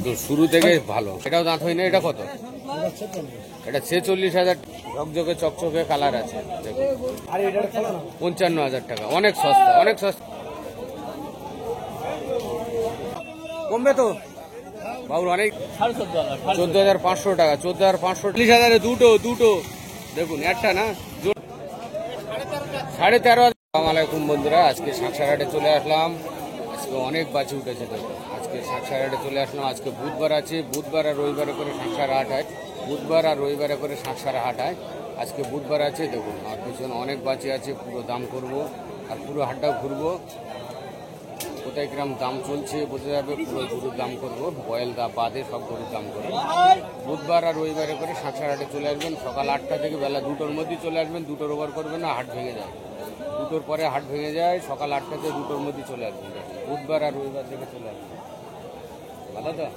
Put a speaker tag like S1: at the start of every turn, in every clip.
S1: একদম শুরু থেকে ভালো। এটাও দাঁত হয় না। এটা কত? এটা 46,000। ঝকঝকে চকচকে কালার আছে। 55,000 টাকা। অনেক সস্তা, অনেক সস্তা। কমবে তো বাবুর অনেক। 14,500 টাকা। 14,500। 40,000 দুটো দেখুন, একটা না 13,500। আসসালামু আলাইকুম বন্ধুরা, আজকে শাকসারহাটে চলে আসলাম। আজকে অনেক বাছি উঠেছে দেখুন। আজকে শাকসারহাটে চলে আসলাম। আজকে বুধবার আছে। বুধবার আর রবিবারে করে শাকসারা হাট হয়। বুধবার আর রবিবারে করে শাকসারা হাট হয়। আজকে বুধবার আছে দেখুন। আর পিছনে অনেক বাছি আছে। পুরো দাম করব আর পুরো হাটটাও ঘুরবো। কোথায় কিরম দাম চলছে বোঝা যাবে। পুরো গরুর দাম করবো, বয়েল দা বাদে সব গরুর দাম করবো। বুধবার আর রবিবারে করে শাকসারহাটে চলে আসবেন। সকাল 8টা থেকে বেলা 2টোর মধ্যেই চলে আসবেন। 2টোর ওভার করবেন না, হাট ভেঙে যায়। 2টোর পরে হাট ভেঙে যায়। সকাল 8টা থেকে 2টোর মধ্যেই চলে আসবেন। বুধবার আর রবিবার থেকে চলে আসবেন। ভালো তো?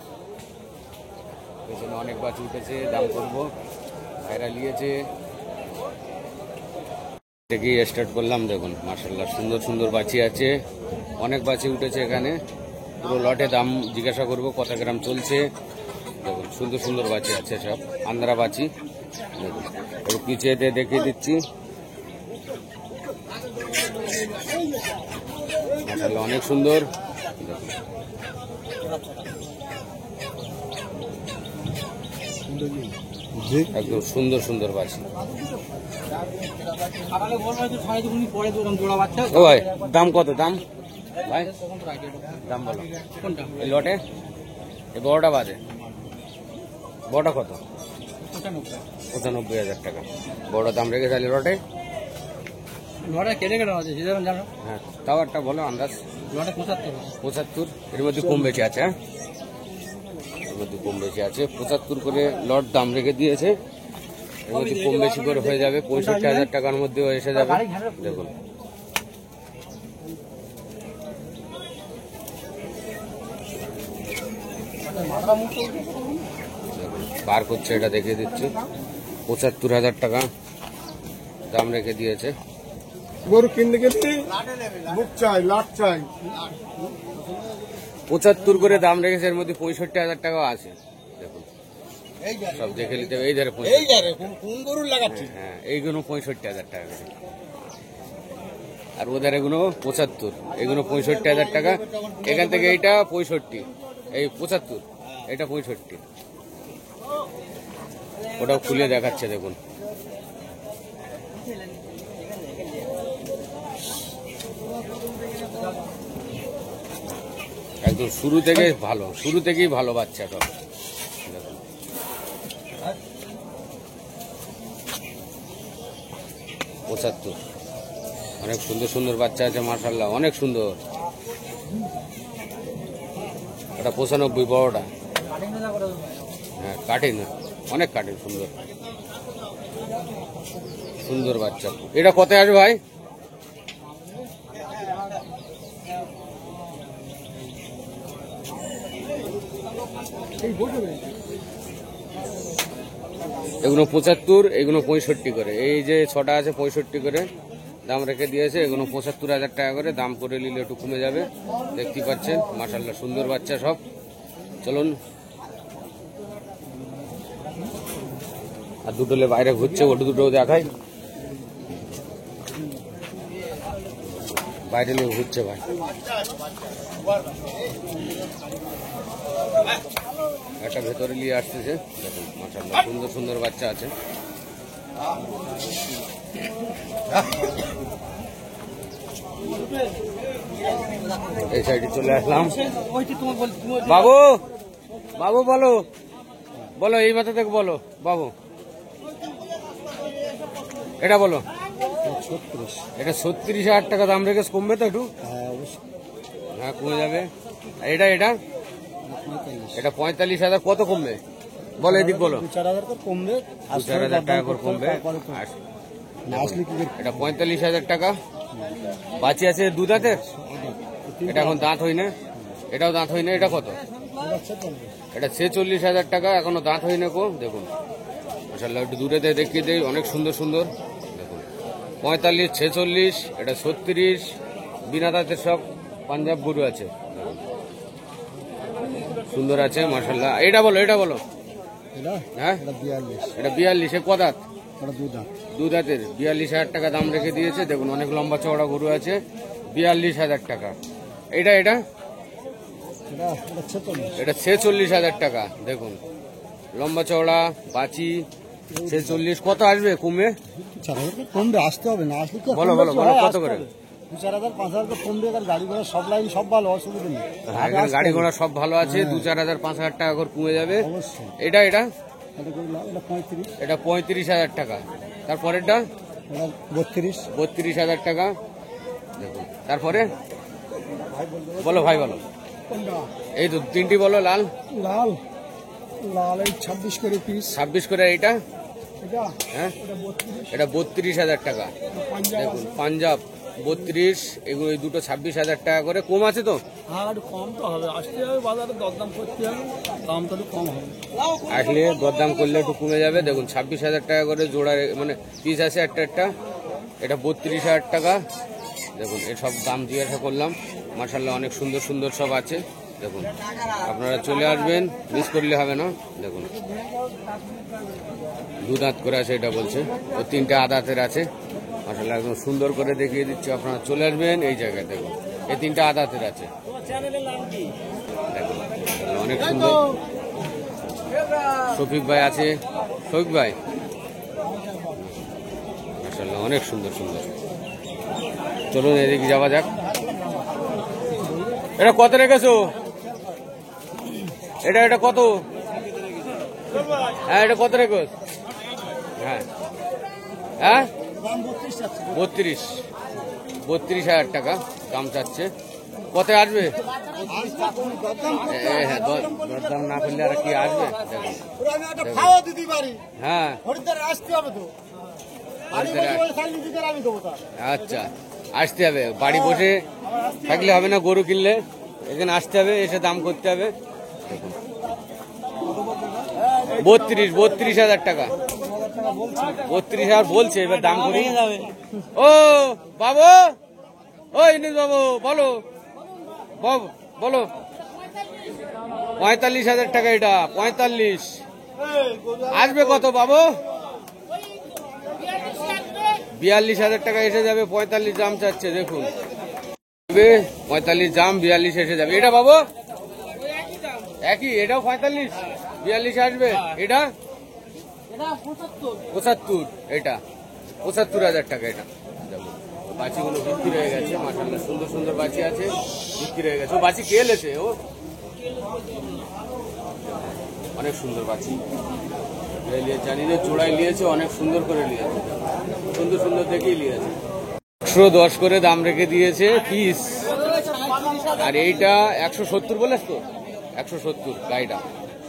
S1: পেছনে অনেক বাছি উঠেছে, দাম করবো। ভাইরা নিয়েছে থেকে স্টার্ট করলাম। দেখুন মাশাআল্লাহ সুন্দর সুন্দর বাছি আছে। অনেক বাছি উঠেছে এখানে। পুরো লটে দাম জিজ্ঞাসা করবো কত গ্রাম চলছে। দেখুন সুন্দর সুন্দর বাছি আছে, সব আন্ধ্রা বাছি। দেখুন একটু পিছিয়ে দেখিয়ে দিচ্ছি। মাশাআল্লাহ অনেক সুন্দর। একদম সুন্দর সুন্দর বাছি। ও ভাই দাম কত? দাম ভাই দাম বলো এই লটে। এই বড়টা বাদে বড়টা কত? 95,000 টাকা। বড় দাম রেখে তাহলে লটে। হ্যাঁ তাও একটা বলো আন্দাজ। 75। এর মধ্যে কম বেশি আছে। হ্যাঁ এর মধ্যে কম বেশি আছে। 75 করে লট দাম রেখে দিয়েছে। এর মধ্যে কম বেশি করে হয়ে যাবে। 65,000 টাকার মধ্যে এসে যাবে। দেখুন বার করছে, এটা দেখিয়ে দিচ্ছি। 75,000 টাকা দাম রেখে দিয়েছে।
S2: গরু কিনতে গেলে বুক চাই, লাট চাই।
S1: 75 করে দাম রেখেছে। এর মধ্যে 65,000 টাকাও আছে। দেখুন সব দেখে নিতে হবে। এই ধারে হ্যাঁ এইগুলো 65,000 টাকা করে। আর ওদের এগুলো 75। এগুলো 65,000 টাকা। এখান থেকে এইটা 65, এই 75, এটা 65। ওটাও খুলে দেখাচ্ছে দেখুন। একদম শুরু থেকে ভালো, শুরু থেকেই ভালো বাচ্চা সব। দেখুন 75। অনেক সুন্দর সুন্দর বাচ্চা আছে মাশাআল্লাহ, অনেক সুন্দর। এটা 95 বড়টা। হ্যাঁ কাটিং, অনেক কাটিং, সুন্দর সুন্দর বাচ্চা। এটা কত আসবে ভাই? এগুলো 75, এগুলো 65 করে। এই যে 6টা আছে 65 করে দাম রেখে দিয়েছে। এগুলো 75,000 টাকা করে। দাম করে নিলে একটু কমে যাবে। দেখতে পাচ্ছেন মাশাআল্লাহ সুন্দর বাচ্চা সব। চলুন আর দুটোলে বাইরে ঘুরছে, ওটা দুটো দেখাই। বাইরে নিয়ে ঘুরছে ভাই। একটা ভেতরে নিয়ে আসতেছে। দেখুন মাশাআল্লাহ সুন্দর সুন্দর বাচ্চা আছে। এই সাইডে চলে আসলাম। বাবু বাবু বলো বলো, এই মাথা থেকে বলো বাবু। এটা বলো। এটা 36,000 টাকা দাম রেখেছে। কমবে তো একটু? হ্যাঁ কমে যাবে। এটা এটা এটা 45,000। কত কমবে বলো? এদিক বলো।
S2: 2-4,000 কমবে,
S1: 2-4,000 টাকা করে কমবে। এটা 45,000 টাকা। বাচ্চা আছে দুধ আছে। এটা এখন দাঁত হয় না। এটাও দাঁত হয় না। এটা কত? এটা 46,000 টাকা। এখনো দাঁত হয় না। দেখুন মাশাআল্লাহ একটু দূরে দেখিয়ে দেয়। অনেক সুন্দর সুন্দর। দেখুন 45, 46, এটা 36 বিনা দাঁতের সব পাঞ্জাব গরু আছে। সুন্দর আছে মাশাআল্লাহ। এটা বলো, এটা বলো।
S2: এটা
S1: হ্যাঁ,
S2: এটা 42,
S1: এটা 42। এ কদাত?
S2: এটা 2 দাঁত।
S1: দুধাতের 42,000 টাকা দাম রেখে দিয়েছে। দেখুন অনেক লম্বা চওড়া গরু আছে, 42,000 টাকা। এটা এটা
S2: এটা 46,
S1: এটা 46,000 টাকা। দেখুন লম্বা চওড়া বাচি 46। কত আসবে কমে?
S2: 4,000 কমবে, আসতে হবে, না আসলে কি
S1: বলো বলো বলো, কত করে?
S2: 2-4,000 5,000 কমবে। আর গাড়ি ঘোড়া সব লাইন সব ভালো, অসুবিধা নেই।
S1: এখানে গাড়ি ঘোড়া সব ভালো আছে, 2-4,000 5,000 টাকা করে কমে যাবে।
S2: অবশ্যই।
S1: এটা এটা
S2: এটা করলাম, এটা 35,
S1: এটা 35,000 টাকা। তারপরেরটা
S2: এটা 32।
S1: 32,000 টাকা। দেখুন তারপরে বলো ভাই বলো। এই তো তিনটি বলো। লাল
S2: লাল লাল এই 26 করে পিস।
S1: 26 করে। এইটা
S2: এটা
S1: হ্যাঁ,
S2: এটা 32,
S1: এটা 32,000 টাকা।
S2: পাঞ্জাব
S1: দেখুন পাঞ্জাব 32, এগুলো এই দুটো 26,000 টাকা করে। কম আছে তো?
S2: আর একটু কম তো হবে, আসতে হবে বাজারে, দরদাম করতে হবে, দাম তো একটু কম হবে।
S1: আসলে দরদাম করলে একটু কমে যাবে। দেখুন 26,000 টাকা করে জোড়া, মানে পিস আছে একটা একটা। এটা 32,000 টাকা। দেখুন এসব দাম জিজ্ঞাসা করলাম। মাশাআল্লাহ অনেক সুন্দর সুন্দর সব আছে। দেখুন আপনারা চলে আসবেন, মিস করলে হবে না। দেখুন দুদাঁত করে আছে এটা বলছে, ও 3টে আদাতের আছে। মাশাআল্লাহ একদম সুন্দর করে দেখিয়ে দিচ্ছি, আপনারা চলে আসবেন এই জায়গায়। দেখুন এই 3টে আদাতের আছে। দেখুন অনেক সুন্দর। শফিক ভাই আছে, শফিক ভাই মাশাআল্লাহ অনেক সুন্দর সুন্দর। চলুন এদিকে যাওয়া যাক। এটা কত রেখেছো? এটা এটা কত? হ্যাঁ এটা কত রেখো? হ্যাঁ হ্যাঁ 32,000 টাকা দাম চাচ্ছে। কত আসবে? হ্যাঁ দরদাম না করলে আর কি আসবে? হ্যাঁ আচ্ছা, আসতে হবে। বাড়ি বসে থাকলে হবে না, গরু কিনলে এখানে আসতে হবে, এসে দাম করতে হবে। 32,000 টাকা। 32,000 বলছে, এবার দাম করি। ও বাবু, ও ইনিস বাবু বলো বলো। 45,000 টাকা এটা। 45 আসবে কত বাবু? 42,000 টাকা এসে যাবে। 45 দাম চাচ্ছে। দেখুন 45 দাম, 42 এসে যাবে। এটা বাবু একই, এটাও 45, 42 আসবে। এটা 75, এটা 75,000 টাকা। এটা বাচিগুলো বিক্রি হয়ে গেছে। মাশাআল্লাহ সুন্দর সুন্দর বাচি আছে, বিক্রি হয়ে গেছে। ও বাচি কে এলেছে? ও অনেক সুন্দর বাচি জানি যে জোড়ায় নিয়েছে, অনেক সুন্দর করে নিয়েছে, সুন্দর সুন্দর দেখেই নিয়েছে। 110 করে দাম রেখে দিয়েছে পিস। আর এইটা 170 বলেছ তো? 170 গাইটা।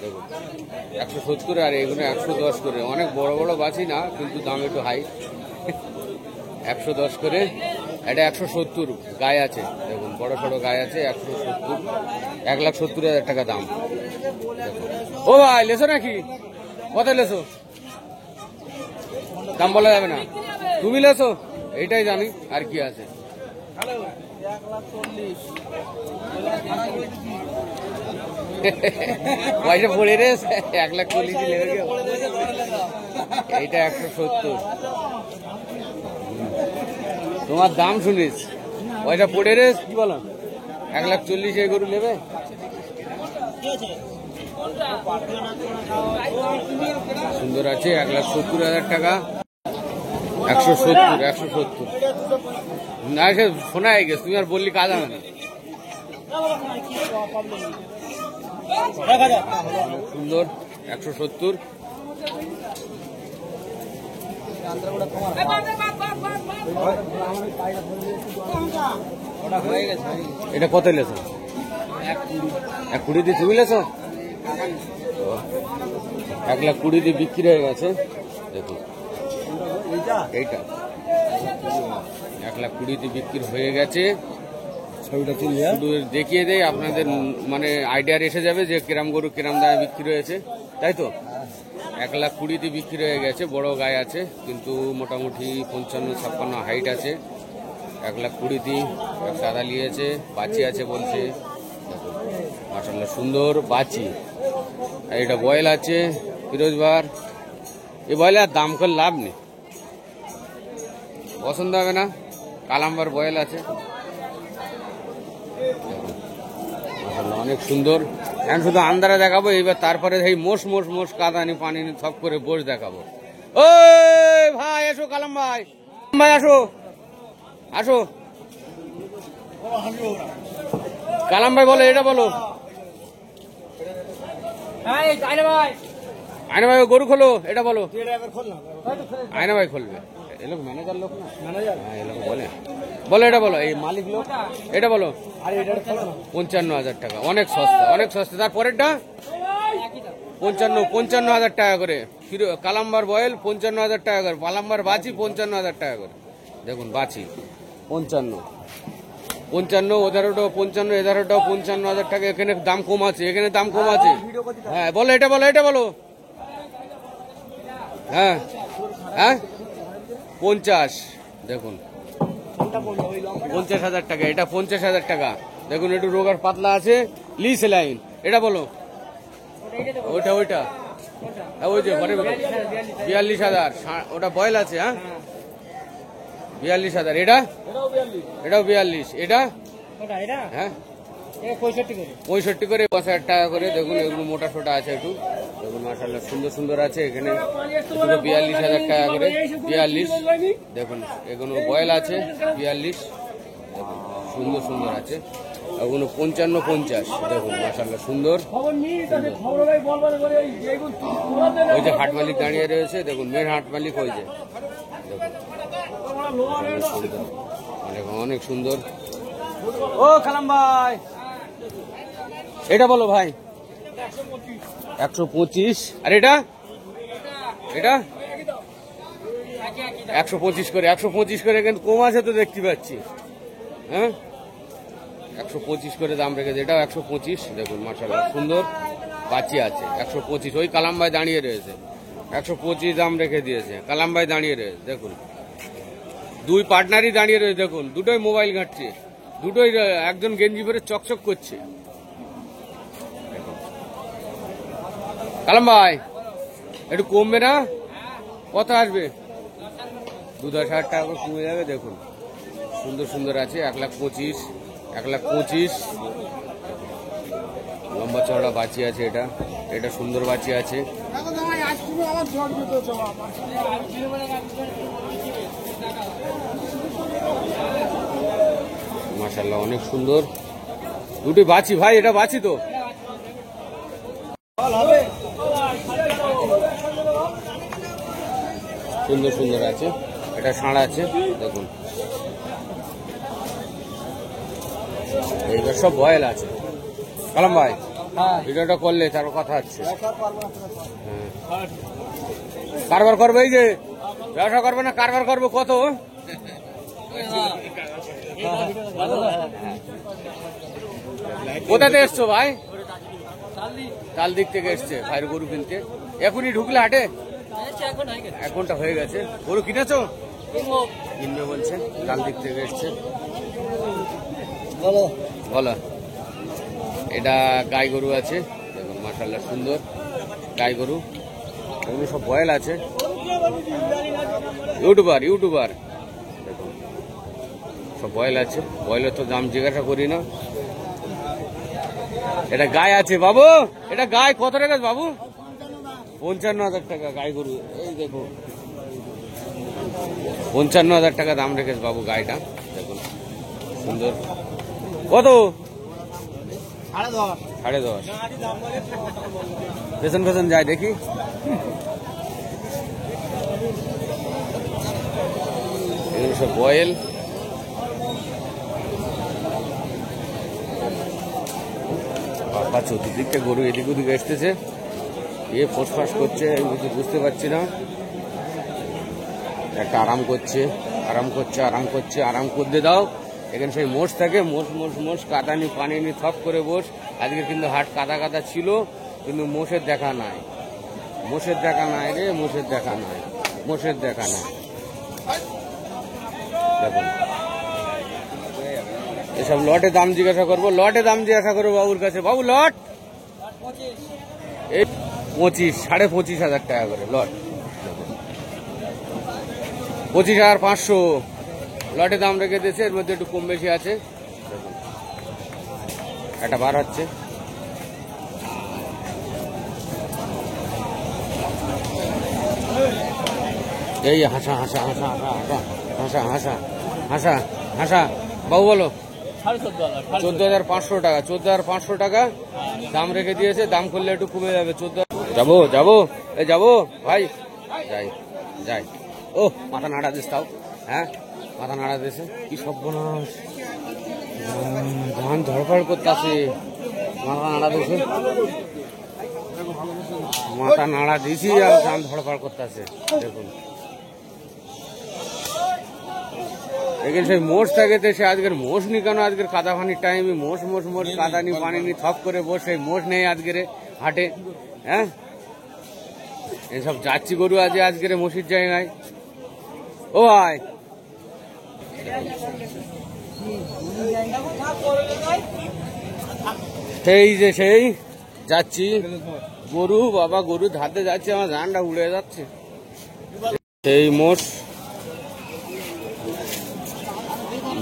S1: দেখুন 170, আর এগুলো 110 করে। অনেক বড় বড় বাছি না, কিন্তু দাম একটু হাই। 110 করে। এটা 170 গায়ে আছে। দেখুন বড় সড়ো গায়ে আছে। 170, 1,70,000 টাকা দাম। ও ভাই লেছো নাকি? কত লেছো? দাম বলা যাবে না। তুমি লেছো? এইটাই জানি, আর কি আছে। পয়সা পড়ে রে, 1,40,000 লেগে গেল। এইটা 170। তোমার দাম শুনিস, পয়সা পড়ে রে। কি বলো? 1,40,000 এই গরু নেবে? সুন্দর আছে। 1,70,000 টাকা। 170 না, সে শোনা হয়ে গেছে। তুমি আর বললি কাজ হবে না। সুন্দর 170। এটা কত লেছো? 1,20,000 দিয়ে তুমি লেছো? 1,20,000 দিয়ে বিক্রি হয়ে গেছে। দেখুন এইটা 1,20,000 দিয়ে বিক্রি হয়ে গেছে। শুধু দেখিয়ে দেয়, আপনাদের মানে আইডিয়া এসে যাবে যে কিরাম গরু কিরাম দামে বিক্রি হয়েছে, তাই তো? 1,20,000 দিয়ে বিক্রি হয়ে গেছে। বড় গায়ে আছে, কিন্তু মোটামুটি 55-56 হাইট আছে। 1,20,000 দিয়ে সাদা নিয়েছে, বাচ্চি আছে বলছে। মাশাআল্লাহ সুন্দর বাচি। আর এটা বয়েল আছে ফিরোজবার। এই বয়েলে আর দাম করে লাভ নেই, পছন্দ হবে না। কালাম্বার বয়েল আছে, মাশাআল্লাহ অনেক সুন্দর। এখন শুধু আন্দারা দেখাবো, এইবার তারপরে এই মোষ মোষ মোষ কাদানি পানি সব করে বোস দেখাবো। ওই ভাই এসো, কালাম ভাই, ভাই আসো আসো। কালাম ভাই বলো, এটা বলো। আয়না ভাই গরু খোলো, এটা বলো। আয়না ভাই খুলবে, এ লোক ম্যানেজার লোক না, হ্যাঁ এ লোক বলে বলো, এটা বলো। এই মালিক লোক, এটা বলো। 55,000 টাকা, অনেক সস্তা, অনেক সস্তা। তারপরেরটা 55,000 টাকা করে। কালাম্বার বয়েল 55,000 টাকা করে। পালাম্বার বাচি 55,000 টাকা করে। দেখুন বাচি 55, ওদেরটাও 55, এদেরটাও 55,000 টাকা। এখানে দাম কম আছে, এখানে দাম কম আছে। হ্যাঁ বলো, এটা বলো, এটা বলো। হ্যাঁ হ্যাঁ 50, দেখুন 50,000 টাকা। এটা 50,000 টাকা। দেখুন একটু রোগার পাতলা আছে, লিস লাইন। এটা বলো, ওইটা ওইটা ওই যে ঘরে 42,000। ওটা বয়েল আছে, হ্যাঁ 42,000। এটা এটাও 42। এটা হ্যাঁ 65 করে, 5,000 টাকা করে। দেখুন এগুলো মোটা সোটা আছে একটু, দেখুন মাশাআল্লাহ সুন্দর সুন্দর আছে। এখানে 42,000 টাকা করে, 42। দেখুন এগুলো বয়েল আছে 42, দেখুন সুন্দর সুন্দর আছে। এগুলো 55, 50। দেখুন মাশাআল্লাহ সুন্দর। ওই যে হাট মালিক দাঁড়িয়ে রয়েছে, দেখুন মেন হাট মালিক ওই যে, দেখুন অনেক অনেক সুন্দর। ও কালাম ভাই, এটা বলো ভাই। 125। আর এটা এটা 125 করে, 125 করে। কিন্তু কম আছে তো দেখতে পাচ্ছি, হ্যাঁ 125 করে দাম রেখেছে। এটাও 125। দেখুন মাশাআল্লাহ সুন্দর বাচ্চি আছে 125। ওই কালাম ভাই দাঁড়িয়ে রয়েছে, 125 দাম রেখে দিয়েছে। কালাম ভাই দাঁড়িয়ে রয়েছে, দেখুন দুই পার্টনারই দাঁড়িয়ে রয়েছে। দেখুন দুটোই মোবাইল ঘাঁটছে, দুটোই একজন গেঞ্জি পরে চকচক করছে। কালাম ভাই একটু কমবে না? কত আসবে? 2,000 টাকা করে কমে যাবে। দেখুন সুন্দর সুন্দর আছে, 1,25,000, 1,25,000। লম্বা চওড়া বাচি আছে। এটা এটা সুন্দর বাচি আছে। মাশাআল্লাহ অনেক সুন্দর দুটি বাচি ভাই। এটা বাচি তো, সুন্দর সুন্দর আছে। এটা ষাঁড় আছে, দেখুন এইবার সব বয়েল আছে। কালাম ভাই ভিডিওটা করলে তার কথা হচ্ছে, কারবার করবে। এই যে ব্যবসা করবে না, কারবার করবে। কত? কোথাতে এসছো ভাই? তাল দিক থেকে এসছে ভাইয়ের গরু কিনতে। এখনই ঢুকলে হাটে? 1 ঘন্টা হয়ে গেছে। গরু কিনেছো? কিনবে বলছেন, তাল দিক থেকে এসছে। বলো। এটা গাই গরু আছে, দেখুন মাশাআল্লাহ সুন্দর গাই গরু। এগুলো সব বয়েল আছে। ইউটিউবার দেখুন সব বয়েল আছে। বয়েলের তো দাম জিজ্ঞাসা করি না। এটা গায়ে আছে বাবু। এটা গায়ে কত টাকা বাবু? 55,000 টাকা গাই গরু। এই দেখো 55,000 টাকা দাম রেখেছে বাবু গাইটা। দেখুন সুন্দর। কত? 10.5। পেছন পেছন যায় দেখি। এগুলো সব বয়েল। বাবা চতুর্দিকটা গরু এদিক ওদিকে এসতেছে, এ ফোসফাস করছে, আমি কিছু বুঝতে পারছি না। একটা আরাম করছে, আরাম করছে, আরাম করছে। আরাম করতে দাও। এখানে সেই মোষ থাকে, মোষ কাদানি পানি নি থপ করে বস। আজকে কিন্তু হাট কাদা কাদা ছিল, কিন্তু মোষের দেখা নাই। মোষের দেখা নাই রে, মোষের দেখা নাই, মোষের দেখা নাই। দেখুন এসব লটে দাম জিজ্ঞাসা করবো, লটে দাম জিজ্ঞাসা করবো বাবুর কাছে। বাবু লট এই 25, 25,500 টাকা করে লট। 25,500 লটে দাম রেখে দিয়েছে। এর মধ্যে একটু কম বেশি আছে। একটা বার হচ্ছে। এই হাসা হাসা হাসা হাসা হাসা হাসা হাসা হাসা বাবু বলো 14,500 টাকা। 14,500 টাকা দাম রেখে দিয়েছে। দাম করলে একটু কমে যাবে। 14 যাবো যাবো এই যাবো ভাই, যাই যাই। ও মাথা নাড়া দিস তাও, হ্যাঁ মাথা নাড়া দিয়েছে। কি সর্বনাশ, ধান ধরফড় করতে আসে। মাথা নাড়া দিয়েছে, মাথা নাড়া দিয়েছি আর ধান ধরফড় করতে আসে। দেখুন এখানে সেই মোষ থাকে, সে আজকের মোষ নি কেন? আজকের কাদা পানির টাইমে মোষ মোষ মোষ কাদা নি পানি নি থপ করে বসে, সেই মোষ নেই আজকের হাটে। হ্যাঁ এসব যাচ্ছি গরু আছে আজকের মসির জায়গায়। ও ভাই সেই যে সেই যাচ্ছি গরু, বাবা গরু ধারতে যাচ্ছে, আমার ধানটা উড়ে যাচ্ছে। সেই মোষ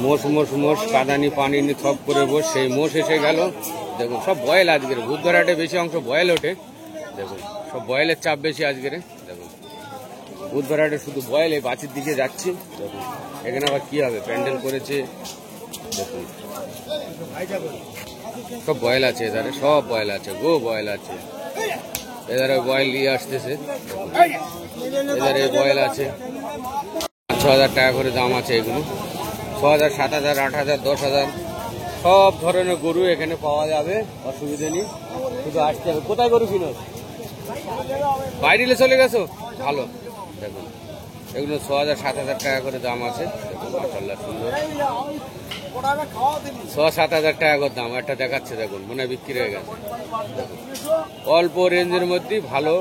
S1: মোষ মোষ মোষ কাদানি পানি নি থপ করে বস, সেই মোষ এসে গেল। দেখুন সব বয়েল আজকের, বুধবার হাটে বেশি অংশ বয়েল ওঠে। দেখুন সব বয়েলের চাপ বেশি আজকের। দেখুন বুধবার হাটে শুধু বয়েল। এই বাঁচির দিকে যাচ্ছি। দেখুন এখানে আবার কি হবে, প্যান্ডেল করেছে। দেখুন সব বয়েল আছে এধারে, সব বয়েল আছে গো, বয়েল আছে এধারে। বয়েল নিয়ে আসতেছে। এধারে বয়েল আছে। 6,000 টাকা করে দাম আছে এগুলো। 6,000, 7,000, 8,000, 10,000 সব ধরনের গরু এখানে পাওয়া যাবে, অসুবিধা নেই। শুধু আসতে হবে। কোথায় গরু কিনো? বাইরে চলে গেছো? ভালো। দেখুন এগুলো 6,000, 7,000 টাকা করে দাম আছে। দেখুন মাশাআল্লাহ সুন্দর। 6,000-7,000 টাকা করে দাম। একটা দেখাচ্ছে দেখুন, মনে হয় বিক্রি হয়ে গেছে। অল্প রেঞ্জের মধ্যে ভালো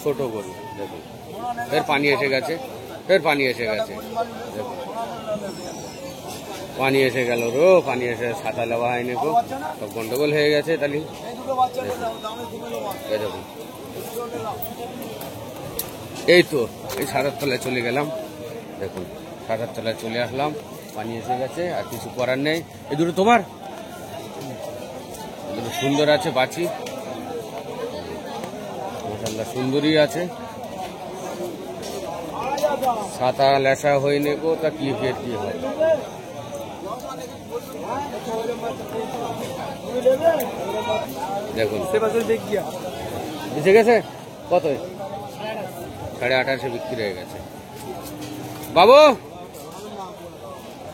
S1: ছোট গরু। দেখুন ফের পানি এসে গেছে, ফের পানি এসে গেছে। দেখুন পানি এসে গেল রো, পানি এসে ছাতা লেওয়া হয়নি গো, সব গন্ডগোল হয়ে গেছে। তাহলে দেখুন এই তো এই সাদার তলায় চলে গেলাম। দেখুন সাদার তলায় চলে আসলাম, পানি এসে গেছে, আর কিছু করার নেই। এই দুটো তোমার, দুটো সুন্দর আছে বাছি, মাশাআল্লাহ সুন্দরী আছে। ছাতা লেসা হয়নি গো, তা কি ফের কি হয়। দেখুন বেঁচে গেছে কত? 28,500 বিক্রি হয়ে গেছে। বাবু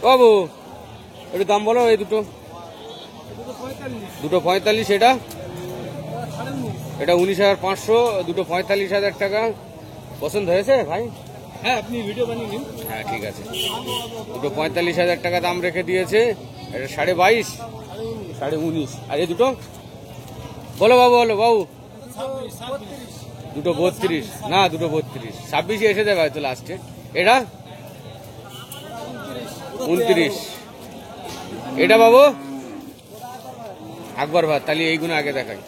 S1: বাবু একটু দাম বলো। এই দুটো 45। এটা 19,500, দুটো 45,000 টাকা। পছন্দ হয়েছে ভাই?
S2: হ্যাঁ আপনি ভিডিও বানিয়ে নিন।
S1: হ্যাঁ ঠিক আছে। দুটো 45,000 টাকা দাম রেখে দিয়েছে। এটা 22.5, 19.5। আর এই দুটো বলো বাবু, বলো বাবু। দুটো 32 না, দুটো 32, 26 এসে যাবে হয়তো লাস্টে। এটা 29। এটা বাবু আকবর ভাত, তাহলে এইগুলো আগে দেখাই।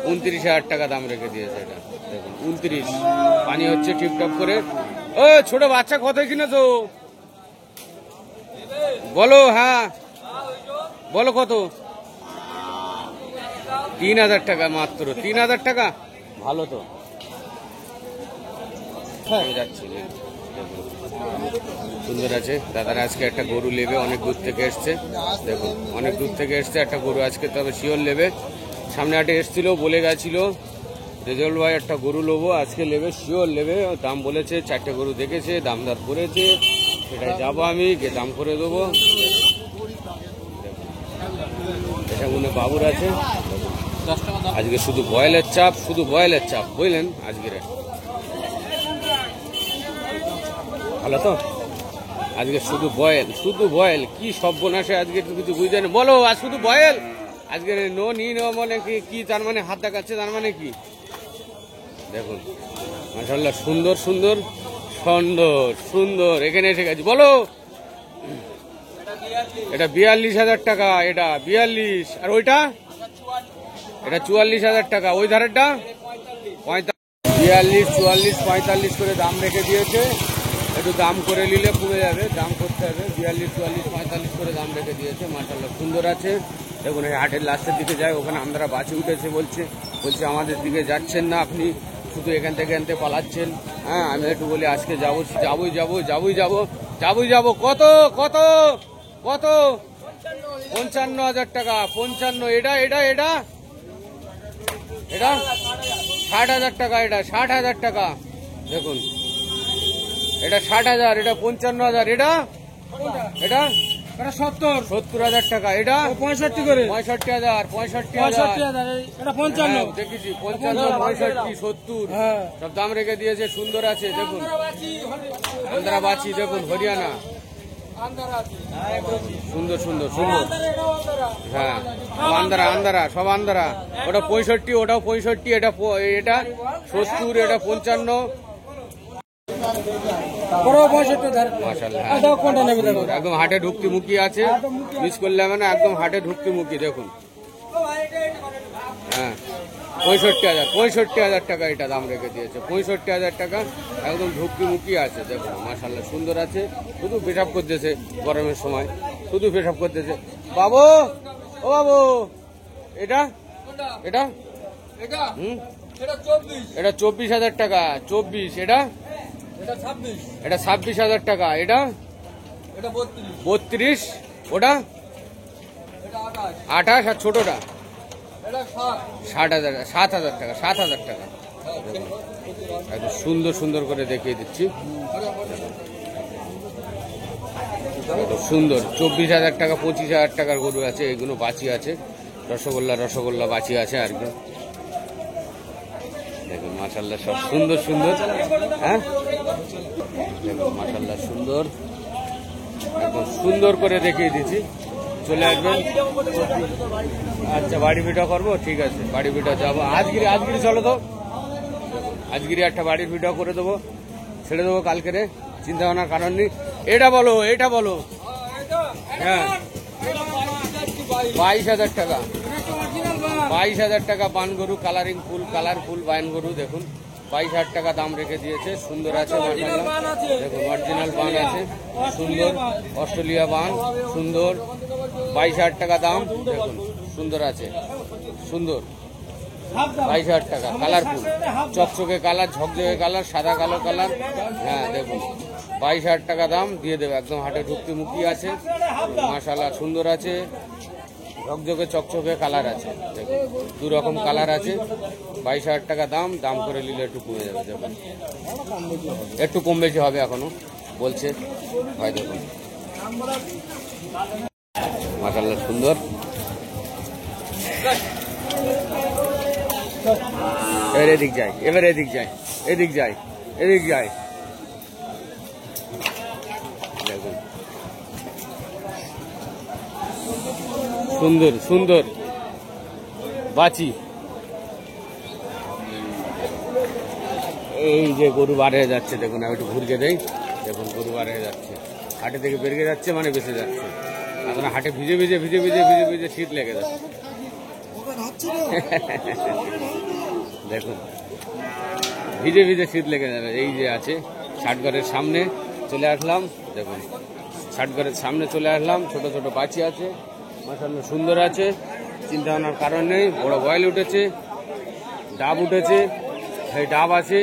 S1: 29,000 টাকা দাম রেখে দিয়েছে এটা। দেখুন 29। পানি হচ্ছে টিপটপ করে। ও ছোট বাচ্চা কত কিনেছো বলো? হ্যাঁ বলো কত? 3,000 টাকা মাত্র। 3,000 টাকা ভালো তো। হ্যাঁ যাচ্ছি। সুন্দর আছে। দাদারা আজকে একটা গরু নেবে, অনেক দূর থেকে এসছে। দেখুন অনেক দূর থেকে এসছে একটা গরু আজকে, তবে শিওর নেবে। সামনে হাটে এসছিল, বলে গেছিল রেজাল্ট ভাই একটা গরু নেবো, আজকে নেবে, শিওর নেবে। দাম বলেছে, 4টে গরু দেখেছে, দাম দর করেছে, সেটাই যাবো আমি, গিয়ে দাম করে দেবো। এটা মনে বাবুর আছে। আজকে শুধু বয়েলের চাপ, শুধু বয়েলের চাপ, বুঝলেন আজকের। ভালো তো আজকে শুধু বয়েল, শুধু বয়েল। কি সর্বনাশে আজকে কিছু বুঝতে না। বলো আজ শুধু বয়েল আজকে। নো নি নো মানে কি, তার মানে হাত দেখাচ্ছে, তার মানে কি? দেখুন মাশাআল্লাহ সুন্দর সুন্দর সুন্দর সুন্দর। এখানে এসে গেছি। বলো এটা 42,000 টাকা, এটা 42। আর ওইটা এটা 44,000 টাকা। ওই ধারেরটা 45, 44, 45 করে দাম রেখে দিয়েছে। একটু দাম করে নিলে কমে যাবে, দাম করতে হবে। 42, 44, 45 করে দাম রেখে দিয়েছে। মাশাআল্লাহ সুন্দর আছে। দেখুন এই হাটের লাস্টের দিকে যায়, ওখানে আমরা বাঁচি উঠেছে বলছে আমাদের দিকে যাচ্ছেন না আপনি, শুধু এখান থেকে আনতে পালাচ্ছেন। হ্যাঁ, আমি একটু বলি আজকে যাবো। কত কত কত? 55,000 টাকা। 55। এটা 60,000 টাকা। এটা 60,000 টাকা। দেখুন এটা 60,000, এটা 55,000। এটা 70,000 টাকা। এটা
S2: 65 করে,
S1: 65,000, 65,000।
S2: এটা 55।
S1: দেখেছি 55, 65, 70 সব দাম রেখে দিয়েছে। সুন্দর আছে দেখুন, আন্ধ্রাবাচি দেখুন, হরিয়ানা। সুন্দর সুন্দর সুন্দর। হ্যাঁ, আন্ধ্রা সব আন্ধ্রা। ওটা 65, ওটাও 65। এটা 70, এটা 55। একদম হাটে ঢুকতি মুখী আছে, মিস করলে হবে না। একদম হাটে ঢুকতি মুখী দেখুন। হ্যাঁ, 65,000 টাকা এটা দাম রেখে দিয়েছে। 65,000 টাকা, একদম ঢুকতি মুখী আছে দেখুন। মাশাআল্লাহ সুন্দর আছে। শুধু পেশাব করতেছে গরমের সময়, শুধু পেশাব করতেছে। বাবু, ও বাবু, এটা 24,000 টাকা। 24। এটা 26,000 টাকা। এটা 32। ওটা 28। আর ছোটটা 7,000 টাকা। 7,000 টাকা। একদম সুন্দর সুন্দর করে দেখিয়ে দিচ্ছি। সুন্দর 24,000 টাকা, 25,000 টাকার গরু আছে। এগুলো বাছি আছে, রসগোল্লা বাছি আছে আর কি। দেখুন মাশাআল্লাহ সব সুন্দর সুন্দর। হ্যাঁ, দেখুন মাশাআল্লাহ সুন্দর, একদম সুন্দর করে দেখিয়ে দিচ্ছি। চলে আসবেন। আচ্ছা, বাড়ি ভিডিও করবো, ঠিক আছে, বাড়ি ভিডিও যাবো। আজগিরি চলো তো, আজগিরি একটা বাড়ির ভিডিও করে দেবো, ছেড়ে দেবো কালকে। চিন্তা ভাবনার কারণ নেই। এটা বলো। হ্যাঁ, 22,000 টাকা। 22,000 টাকা বান গরু, কালারফুল বান গরু দেখুন। 22,000 টাকা দাম রেখে দিয়েছে। সুন্দর আছে মাশাআল্লাহ। দেখুন অরিজিনাল বান আছে, সুন্দর অস্ট্রেলিয়া বান, সুন্দর। 22,000 টাকা দাম দেখুন। সুন্দর আছে, সুন্দর। 22,000 টাকা। কালারফুল, চকচকে কালার, ঝকঝকে কালার, সাদা কালো কালার। হ্যাঁ দেখুন 22,000 টাকা দাম দিয়ে দেবে। একদম হাটে ঢুকতে মুখী আছে। মাশাআল্লাহ সুন্দর আছে, ঝকঝকে চকচকে কালার আছে। দেখুন 2 রকম কালার আছে। 22,000 টাকা দাম করে নিলে একটু কমে যাবে। দেখুন একটু কম বেশি হবে এখনো বলছে ভাই। দেখুন মাশাআল্লাহ সুন্দর। এবার এদিক যায়। দেখুন সুন্দর সুন্দর বাচি। এই যে গরু বার হয়ে যাচ্ছে দেখুন, আমি একটু ঘুরকে দেই। দেখুন গরু বার হয়ে যাচ্ছে, হাটে থেকে বেরিয়ে যাচ্ছে, মানে বেঁচে যাচ্ছে। এখন হাটে ভিজে শীত লেগে যাচ্ছে। দেখুন ভিজে শীত লেগে যাবে। এই যে আছে ষাটঘরের সামনে চলে আসলাম। দেখুন ষাটঘরের সামনে চলে আসলাম। ছোট ছোট বাছি আছে, মাশাআল্লাহ সুন্দর আছে। চিন্তা ভাবনার কারণ নেই। বড় বয়েল উঠেছে, ডাব উঠেছে, সেই ডাব আছে।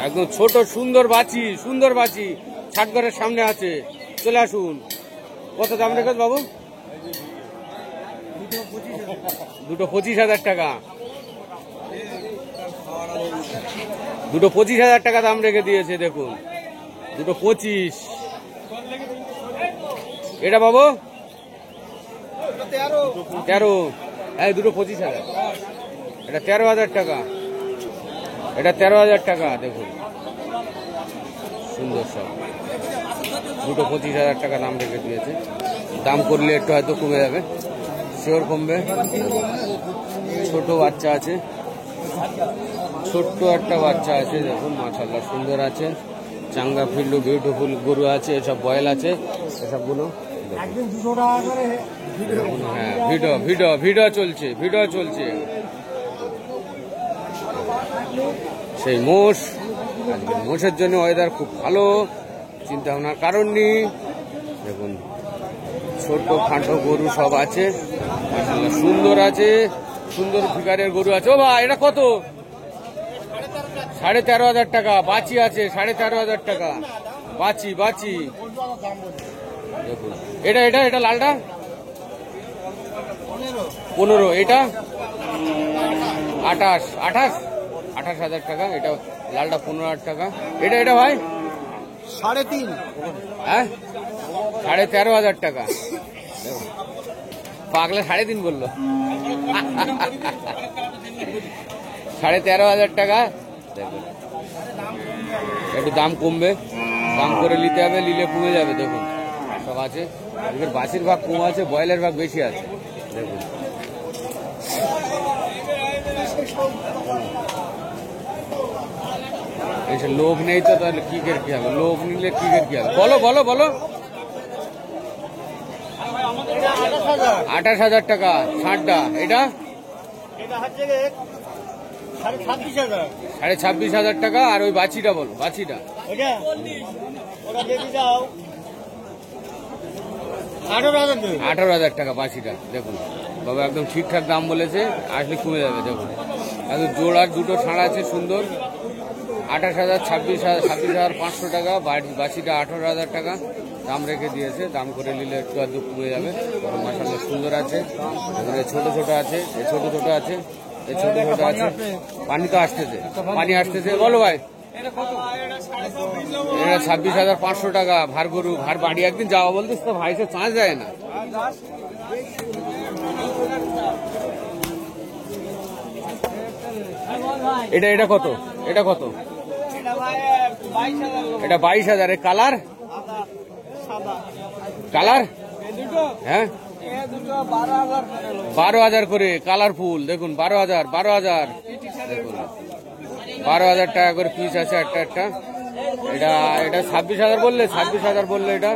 S1: একদম ছোট সুন্দর বাছি ষাটঘরের সামনে আছে। চলে আসুন। কত দাম রেখেছ বাবু? দুটো 25,000 টাকা। দুটো 25,000 টাকা দাম রেখে দিয়েছে। দেখুন দুটো 25। এটা বাবু 13। এই দুটো 25,000। এটা 13,000 টাকা। এটা 13,000 টাকা। দেখুন সুন্দর সব। দুটো 25,000 টাকা দাম রেখে দিয়েছে। দাম করলে একটু হয়তো কমে যাবে, শিওর কমবে। ছোট বাচ্চা আছে, ছোট্ট একটা বাচ্চা আছে। দেখুন মাশাআল্লাহ সুন্দর আছে। চাঙ্গা ফিল্ডু বিউটিফুল গরু আছে, এসব বয়েল আছে, এসবগুলো হ্যাঁ ভিডিও ভিডিও ভিডিও চলছে, ভিডিও চলছে। সেই মোষ, আজকে মোষের জন্য ওয়েদার খুব ভালো, চিন্তা ভাবনার কারণ নেই। দেখুন ছোট খাটো গরু সব আছে, মাশাআল্লাহ সুন্দর আছে, সুন্দর ফিগারের গরু আছে। ও ভাই এটা কত? 13,500 টাকা। বাচি আছে 13,500 টাকা, বাচি বাচি। দেখুন এটা এটা এটা লালটা 15, এটা 28,000 টাকা। এটা লালটা 15,000 টাকা। এটা এটা ভাই
S2: 3.5।
S1: হ্যাঁ 13,500 টাকা। পাগলা 3.5 বললো। 13,500 টাকা। দেখুন একটু দাম কমবে, দাম করে নিতে হবে, নিলে কমে যাবে। দেখুন সব আছে, এদের বাসির ভাগ কম আছে, বয়েলের ভাগ বেশি আছে। দেখুন এসে লোভ নেই তো, তাহলে কি করে কি হবে? লোভ নিলে কি করে কি হবে? বলো বলো বলো। 28,000 টাকা ছাড়টা। এটা 26,500 টাকা। আর ওই বাছিটা বলো, বাছিটা 18,000 টাকা বাছিটা। দেখুন বাবা একদম ঠিকঠাক দাম বলেছে, আসলে কমে যাবে। দেখুন একদম জোড়ার দুটো ছাড়া আছে সুন্দর। 28,000, 26,500 টাকা। বাছিটা 18,000 টাকা দাম রেখে দিয়েছে, দাম করে নিলে একটু আধটু কমে যাবে। মাশাআল্লাহ সুন্দর আছে। ছোট ছোট আছে, এই ছোট ছোট আছে, এই ছোট ছোট আছে। পানি তো আসতেছে, পানি আসতেছে। বলো ভাই এটা 26,500 টাকা। ভার গরু, ভার বাড়ি। একদিন যাওয়া বলতিস তো ভাই, সে চাঁচ যায় না। এটা এটা কত? এটা কত? এটা 22,000। কালার কালার হ্যাঁ 12,000 করে কালারফুল। দেখুন 12,000, 12,000। দেখুন 12,000 টাকা করে পিস আছে একটা একটা। এটা এটা 26,000 বললে, 26,000 বললে। এটা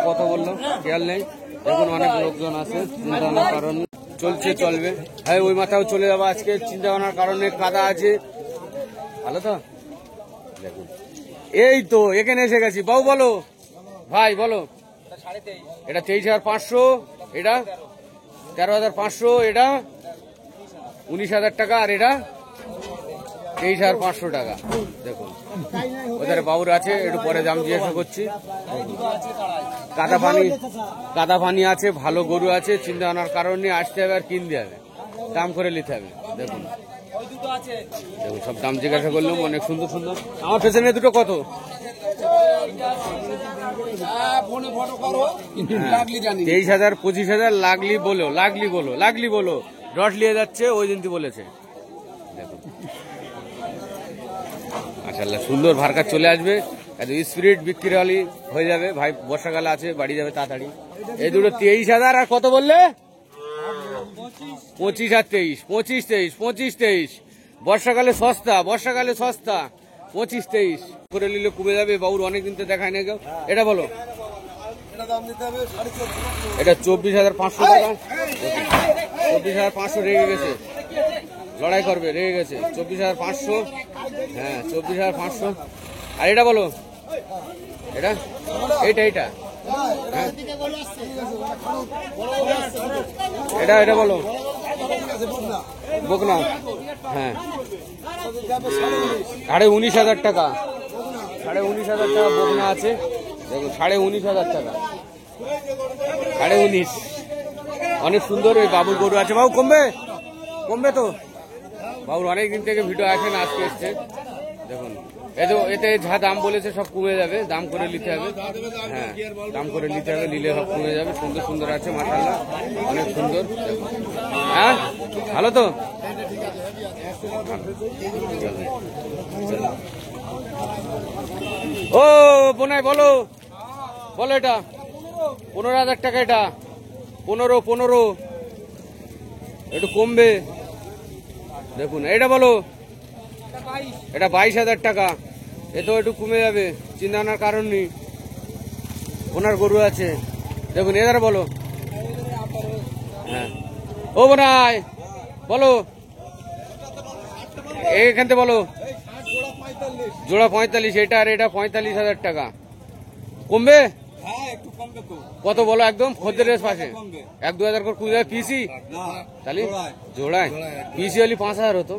S1: কত বললো খেয়াল নেই। দেখুন অনেক লোকজন আছে, চিন্তা ভাবনার কারণ চলছে, চলবে। হ্যাঁ ওই মাথাও চলে যাবো আজকে, চিন্তা ভাবনার কারণে কাদা আছে। ভালো তো? দেখুন এই তো এখানে এসে গেছি। বাবু বলো ভাই বলো। এটা 23,500। এটা 13,500। এটা 19,000 টাকা। আর এটা 23,500 টাকা। দেখুন ওদের বাবুর আছে, একটু পরে দাম জিজ্ঞাসা করছি। কাদা পানি আছে, ভালো গরু আছে, চিন্তা ভাবনার কারণ নিয়ে আসতে হবে আর কিনতে হবে, দাম করে নিতে হবে। দেখুন দেখুন সব দাম জিজ্ঞাসা করলাম, অনেক সুন্দর সুন্দর। আমার পেছনে দুটো কত? 23,000, 25,000। লাগলি বলো, লাগলি বলো, লাগলি বলো। ডট নিয়ে যাচ্ছে, ওই দিনটি বলেছে। দেখুন মাশাআল্লাহ সুন্দর ভারকার চলে আসবে, এত স্পিরিট বিক্রি হয়ে যাবে ভাই। বর্ষাকালে আছে, বাড়ি যাবে তাড়াতাড়ি। এই দুটো 23,000। আর কত বললে? 25 আর 23, 25, 23, 25, 23। বর্ষাকালে সস্তা, বর্ষাকালে সস্তা। 25, 23 করে নিলে কমে যাবে। বাবুর অনেকদিন তো দেখায় না কেউ। এটা বলো। এটা 24,500 টাকা। 24,500 রেগে গেছে, লড়াই করবে, রেগে গেছে। 24,500। হ্যাঁ 24,500। আর এটা বলো। এটা এইটা এইটা হ্যাঁ এটা এটা বলো। বকনা হ্যাঁ 19,500 টাকা। 19,500 টাকা বকনা আছে। দেখুন 19,500 টাকা। 19,500 অনেক সুন্দর। ওই বাবুর গরু আছে। বাবু কমবে, কমবে তো। বাবুর অনেকদিন থেকে ভিডিও আসে না, আজকে এসছে। দেখুন এতে যা দাম বলেছে সব কমে যাবে, দাম করে নিতে হবে। হ্যাঁ দাম করে নিতে হবে, নিলে সব কমে যাবে। সুন্দর সুন্দর আছে মাশাআল্লাহ, অনেক সুন্দর। হ্যাঁ ভালো তো। ও বোনাই বলো, বলো। এটা 15,000 টাকা। এটা 15 একটু কমবে। দেখুন এটা বলো। এটা 22,000 টাকা। এ তো একটু কমে যাবে। চিন্তা ভাবনার কারণ নেই, ওনার গরু আছে। দেখুন এদারে বলো, হ্যাঁ ও বোনাই বলো, এখান থেকে বলো। জোড়া 45, এটা আর এটা 45,000 টাকা। কমবে কত বলো? একদম খদ্দের পাশে 1-2 হাজার করে কুড়ি পিসি, তাহলে জোড়ায় পিসি হলে 5,000 হতো।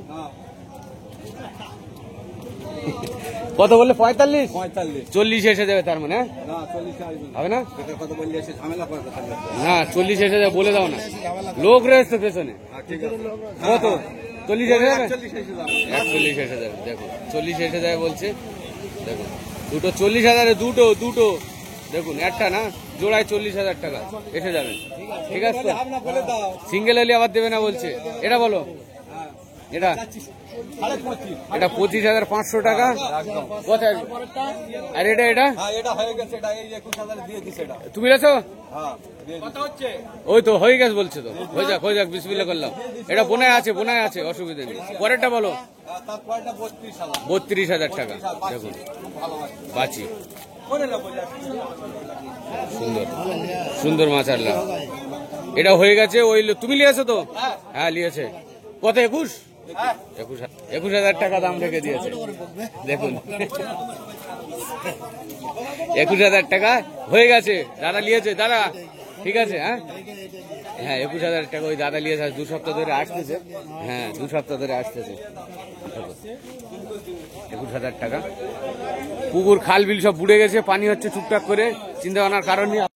S1: কত বললে? 45, 40 এসে যাবে তার মানে, হবে না? না 40 এসে যাবে, বলে দাও না, লোক রয়েছে পেছনে। কত? 40 এসে যাবে, 41 এসে যাবে। দেখো 40 এসে যাবে বলছে। দেখো দুটো 40,000, দুটো দেখুন, একটা না, জোড়ায় 40,000 টাকা এসে যাবে। ঠিক আছে তো? সিঙ্গেল হলে আবার দেবে না বলছে। এটা বলো, এটা 25,500 টাকা। কোথায়? আর এটা তুমি গেছো? ওই তো হয়ে গেছে বলছে তো, হয়ে যাক বিসমিল্লাহ করলাম। এটা বোনায় আছে, অসুবিধা নেই। পরেরটা বলো। 32,000 টাকা। দেখুন বাঁচি, সুন্দর মাছ আনলাম। এটা হয়ে গেছে। ওই তুমি নিয়েছো তো? হ্যাঁ নিয়েছে। কত? 21,000 টাকা দাম রেখে দিয়েছে। দেখুন 21,000 টাকা হয়ে গেছে। দাদা নিয়েছে, দাদা ঠিক আছে। হ্যাঁ 21,000 টাকা ওই দাদা নিয়েছে। 2 সপ্তাহ ধরে আসতেছে। হ্যাঁ 2 সপ্তাহ ধরে আসতেছে। 21,000 টাকা। পুকুর খাল বিল সব বুড়ে গেছে, পানি হচ্ছে টুকটাক করে, চিন্তা ভাবনার কারণ নেই।